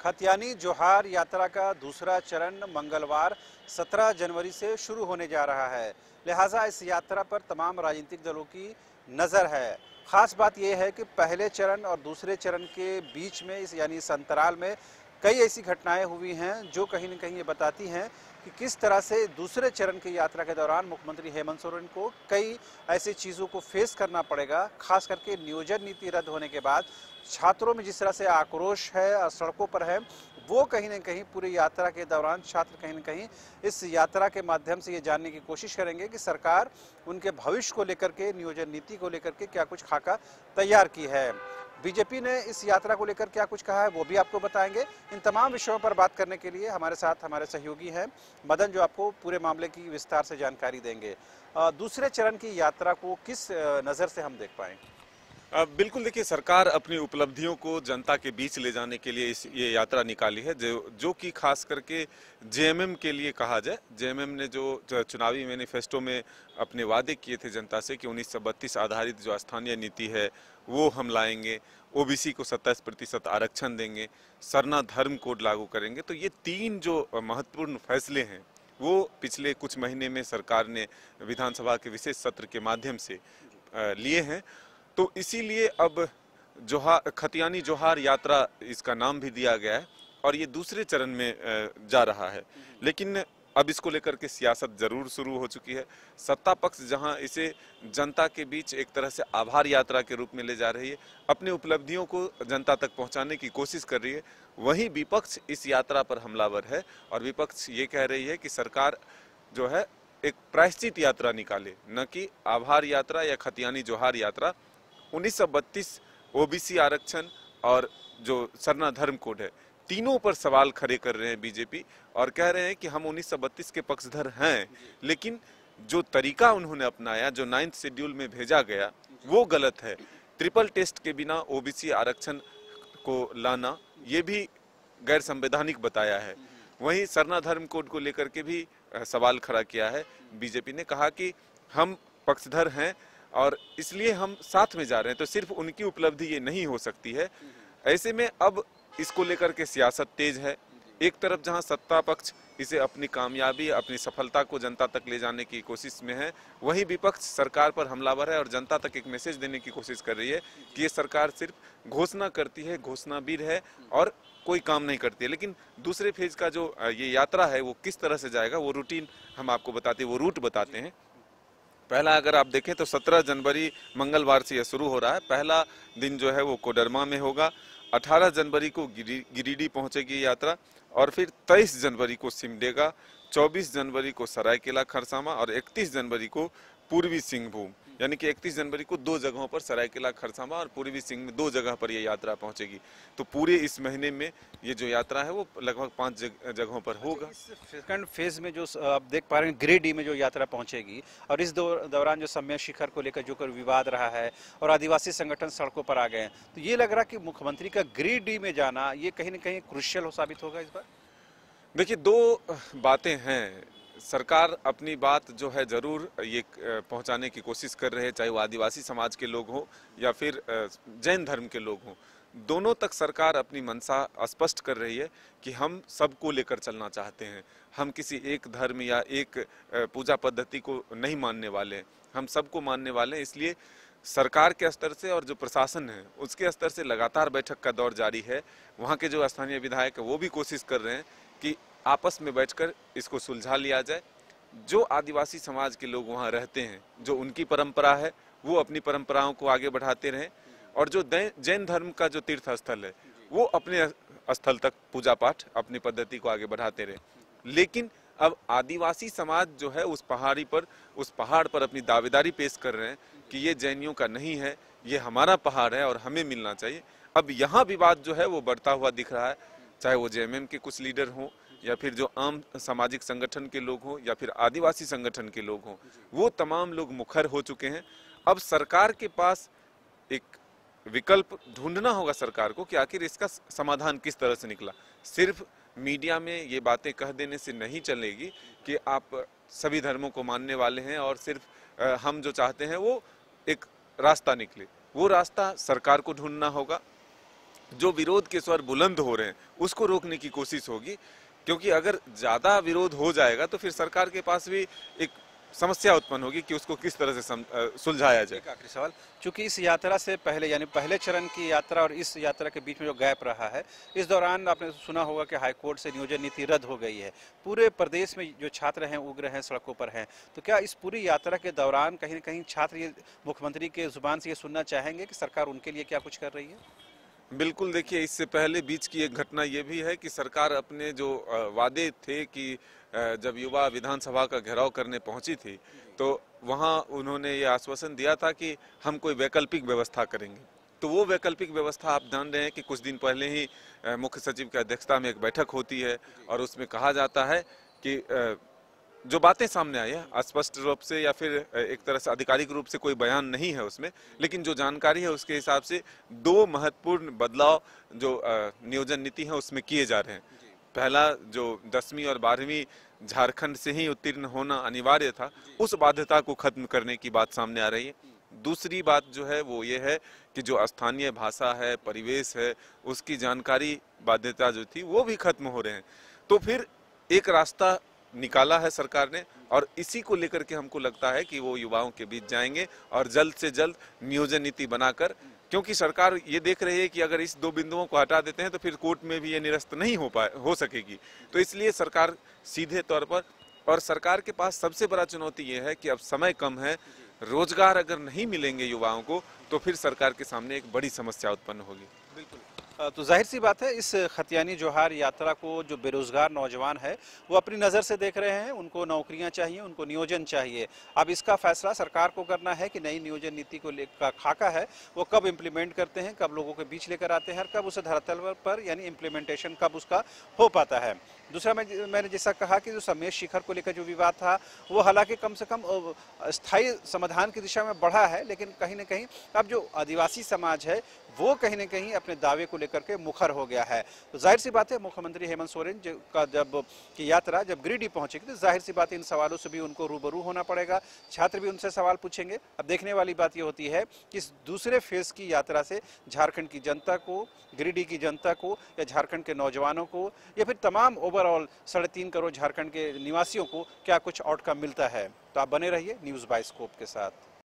खतियानी जोहार यात्रा का दूसरा चरण मंगलवार 17 जनवरी से शुरू होने जा रहा है। लिहाजा इस यात्रा पर तमाम राजनीतिक दलों की नज़र है। खास बात यह है कि पहले चरण और दूसरे चरण के बीच में इस अंतराल में कई ऐसी घटनाएं हुई हैं जो कहीं न कहीं ये बताती हैं कि किस तरह से दूसरे चरण की यात्रा के दौरान मुख्यमंत्री हेमंत सोरेन को कई ऐसी चीज़ों को फेस करना पड़ेगा। खास करके नियोजन नीति रद्द होने के बाद छात्रों में जिस तरह से आक्रोश है और सड़कों पर है, वो कहीं न कहीं पूरी यात्रा के दौरान छात्र कहीं न कहीं इस यात्रा के माध्यम से ये जानने की कोशिश करेंगे कि सरकार उनके भविष्य को लेकर के, नियोजन नीति को लेकर के क्या कुछ खाका तैयार की है। बीजेपी ने इस यात्रा को लेकर क्या कुछ कहा है वो भी आपको बताएंगे। इन तमाम विषयों पर बात करने के लिए हमारे साथ हमारे सहयोगी हैं मदन, जो आपको पूरे मामले की विस्तार से जानकारी देंगे। दूसरे चरण की यात्रा को किस नज़र से हम देख पाएंगे? बिल्कुल, देखिए, सरकार अपनी उपलब्धियों को जनता के बीच ले जाने के लिए ये यात्रा निकाली है, जो कि खास करके जेएमएम के लिए कहा जाए। जेएमएम ने जो चुनावी मैनिफेस्टो में अपने वादे किए थे जनता से कि 1932 आधारित जो स्थानीय नीति है वो हम लाएंगे, ओबीसी को 27% आरक्षण देंगे, सरना धर्म कोड लागू करेंगे। तो ये 3 जो महत्वपूर्ण फैसले हैं वो पिछले कुछ महीने में सरकार ने विधानसभा के विशेष सत्र के माध्यम से लिए हैं। तो इसीलिए अब खतियानी जोहार यात्रा इसका नाम भी दिया गया है और ये दूसरे चरण में जा रहा है। लेकिन अब इसको लेकर के सियासत जरूर शुरू हो चुकी है। सत्ता पक्ष जहां इसे जनता के बीच एक तरह से आभार यात्रा के रूप में ले जा रही है, अपनी उपलब्धियों को जनता तक पहुंचाने की कोशिश कर रही है, वहीं विपक्ष इस यात्रा पर हमलावर है और विपक्ष ये कह रही है कि सरकार जो है एक प्रायश्चित यात्रा निकाले, न कि आभार यात्रा या खतियानी जोहार यात्रा। 1932 ओबीसी आरक्षण और जो सरना धर्म कोड है, तीनों पर सवाल खड़े कर रहे हैं बीजेपी और कह रहे हैं कि हम 1932 के पक्षधर हैं, लेकिन जो तरीका उन्होंने अपनाया, जो 9th शेड्यूल में भेजा गया, वो गलत है। ट्रिपल टेस्ट के बिना ओबीसी आरक्षण को लाना ये भी गैर संवैधानिक बताया है। वहीं सरना धर्म कोड को लेकर के भी सवाल खड़ा किया है। बीजेपी ने कहा कि हम पक्षधर हैं और इसलिए हम साथ में जा रहे हैं, तो सिर्फ उनकी उपलब्धि ये नहीं हो सकती है। ऐसे में अब इसको लेकर के सियासत तेज है। एक तरफ जहां सत्ता पक्ष इसे अपनी कामयाबी, अपनी सफलता को जनता तक ले जाने की कोशिश में है, वहीं विपक्ष सरकार पर हमलावर है और जनता तक एक मैसेज देने की कोशिश कर रही है कि ये सरकार सिर्फ घोषणा करती है, घोषणावीर है और कोई काम नहीं करती है। लेकिन दूसरे फेज का जो ये यात्रा है वो किस तरह से जाएगा, वो रूटीन हम आपको बताते हैं, वो रूट बताते हैं। पहला अगर आप देखें तो 17 जनवरी मंगलवार से यह शुरू हो रहा है। पहला दिन जो है वो कोडरमा में होगा, 18 जनवरी को गिरिडीह पहुंचेगी यात्रा और फिर 23 जनवरी को सिमडेगा, 24 जनवरी को सरायकेला खरसावां और 31 जनवरी को पूर्वी सिंहभूम। यानी कि 31 जनवरी को 2 जगहों पर, सरायकेला खरसावां और पूर्वी सिंह में 2 जगह पर ये यात्रा पहुंचेगी। तो पूरे इस महीने में ये जो यात्रा है वो लगभग 5 जगहों पर होगा। इस सेकंड फेज में जो आप देख पा रहे हैं, गिरिडीह में जो यात्रा पहुंचेगी और इस दौरान जो सम्मेलन शिखर को लेकर जो विवाद रहा है और आदिवासी संगठन सड़कों पर आ गए हैं, तो ये लग रहा कि मुख्यमंत्री का गिरिडीह में जाना ये कहीं न कहीं क्रुशियल साबित होगा इस बार। देखिए, 2 बातें हैं। सरकार अपनी बात जो है जरूर ये पहुंचाने की कोशिश कर रहे हैं, चाहे वो आदिवासी समाज के लोग हों या फिर जैन धर्म के लोग हों। दोनों तक सरकार अपनी मंशा स्पष्ट कर रही है कि हम सबको लेकर चलना चाहते हैं। हम किसी एक धर्म या एक पूजा पद्धति को नहीं मानने वाले हैं, हम सबको मानने वाले हैं। इसलिए सरकार के स्तर से और जो प्रशासन है उसके स्तर से लगातार बैठक का दौर जारी है। वहाँ के जो स्थानीय विधायक है वो भी कोशिश कर रहे हैं कि आपस में बैठकर इसको सुलझा लिया जाए। जो आदिवासी समाज के लोग वहाँ रहते हैं, जो उनकी परंपरा है, वो अपनी परंपराओं को आगे बढ़ाते रहें और जो जैन धर्म का जो तीर्थ स्थल है वो अपने स्थल तक पूजा पाठ, अपनी पद्धति को आगे बढ़ाते रहें। लेकिन अब आदिवासी समाज जो है उस पहाड़ पर अपनी दावेदारी पेश कर रहे हैं कि ये जैनियों का नहीं है, ये हमारा पहाड़ है और हमें मिलना चाहिए। अब यहाँ विवाद जो है वो बढ़ता हुआ दिख रहा है, चाहे वो जेएमएम के कुछ लीडर हों या फिर जो आम सामाजिक संगठन के लोग हों या फिर आदिवासी संगठन के लोग हों, वो तमाम लोग मुखर हो चुके हैं। अब सरकार के पास एक विकल्प ढूंढना होगा सरकार को कि आखिर इसका समाधान किस तरह से निकला। सिर्फ मीडिया में ये बातें कह देने से नहीं चलेगी कि आप सभी धर्मों को मानने वाले हैं और सिर्फ हम जो चाहते हैं वो एक रास्ता निकले। वो रास्ता सरकार को ढूंढना होगा। जो विरोध के स्वर बुलंद हो रहे हैं उसको रोकने की कोशिश होगी, क्योंकि अगर ज्यादा विरोध हो जाएगा तो फिर सरकार के पास भी एक समस्या उत्पन्न होगी कि उसको किस तरह से सुलझाया जाए। एक आखिरी सवाल, चूंकि इस यात्रा से पहले यानी पहले चरण की यात्रा और इस यात्रा के बीच में जो गैप रहा है, इस दौरान आपने सुना होगा कि हाईकोर्ट से नियोजन नीति रद्द हो गई है, पूरे प्रदेश में जो छात्र हैं उग्र हैं, सड़कों पर हैं, तो क्या इस पूरी यात्रा के दौरान कहीं न कहीं छात्र ये मुख्यमंत्री के जुबान से ये सुनना चाहेंगे कि सरकार उनके लिए क्या कुछ कर रही है? बिल्कुल, देखिए इससे पहले बीच की एक घटना ये भी है कि सरकार अपने जो वादे थे कि जब युवा विधानसभा का घेराव करने पहुंची थी तो वहां उन्होंने ये आश्वासन दिया था कि हम कोई वैकल्पिक व्यवस्था करेंगे। तो वो वैकल्पिक व्यवस्था आप जान रहे हैं कि कुछ दिन पहले ही मुख्य सचिव की अध्यक्षता में एक बैठक होती है और उसमें कहा जाता है कि जो बातें सामने आई है स्पष्ट रूप से या फिर एक तरह से आधिकारिक रूप से कोई बयान नहीं है उसमें, लेकिन जो जानकारी है उसके हिसाब से 2 महत्वपूर्ण बदलाव जो नियोजन नीति है उसमें किए जा रहे हैं। पहला, जो 10वीं और 12वीं झारखंड से ही उत्तीर्ण होना अनिवार्य था, उस बाध्यता को खत्म करने की बात सामने आ रही है। दूसरी बात जो है वो ये है कि जो स्थानीय भाषा है, परिवेश है, उसकी जानकारी बाध्यता जो थी वो भी खत्म हो रहे हैं। तो फिर एक रास्ता निकाला है सरकार ने और इसी को लेकर के हमको लगता है कि वो युवाओं के बीच जाएंगे और जल्द से जल्द नियोजन नीति बनाकर, क्योंकि सरकार ये देख रही है कि अगर इस 2 बिंदुओं को हटा देते हैं तो फिर कोर्ट में भी ये निरस्त नहीं हो सकेगी। तो इसलिए सरकार सीधे तौर पर, और सरकार के पास सबसे बड़ा चुनौती ये है कि अब समय कम है, रोजगार अगर नहीं मिलेंगे युवाओं को तो फिर सरकार के सामने एक बड़ी समस्या उत्पन्न होगी। बिल्कुल। तो जाहिर सी बात है, इस खतियानी जोहार यात्रा को जो बेरोजगार नौजवान है वो अपनी नज़र से देख रहे हैं, उनको नौकरियां चाहिए, उनको नियोजन चाहिए। अब इसका फैसला सरकार को करना है कि नई नियोजन नीति को लेकर खाका है वो कब इम्प्लीमेंट करते हैं, कब लोगों के बीच लेकर आते हैं और कब उसे धरातल पर यानी इम्प्लीमेंटेशन कब उसका हो पाता है। दूसरा, मैंने जैसा कहा कि जो समेश शिखर को लेकर जो विवाद था वो हालांकि कम से कम स्थायी समाधान की दिशा में बढ़ा है, लेकिन कहीं ना कहीं अब जो आदिवासी समाज है वो कहीं ना कहीं अपने दावे को लेकर के मुखर हो गया है। तो जाहिर सी बात है, मुख्यमंत्री हेमंत सोरेन का जब की यात्रा जब गिरिडीह पहुंचेगी तो जाहिर सी बात है इन सवालों से भी उनको रूबरू होना पड़ेगा, छात्र भी उनसे सवाल पूछेंगे। अब देखने वाली बात ये होती है कि इस दूसरे फेज की यात्रा से झारखंड की जनता को, गिरिडीह की जनता को या झारखंड के नौजवानों को या फिर तमाम ओवरऑल 3.5 करोड़ झारखंड के निवासियों को क्या कुछ आउटकम मिलता है। तो आप बने रहिए न्यूज़ बाइस्कोप के साथ।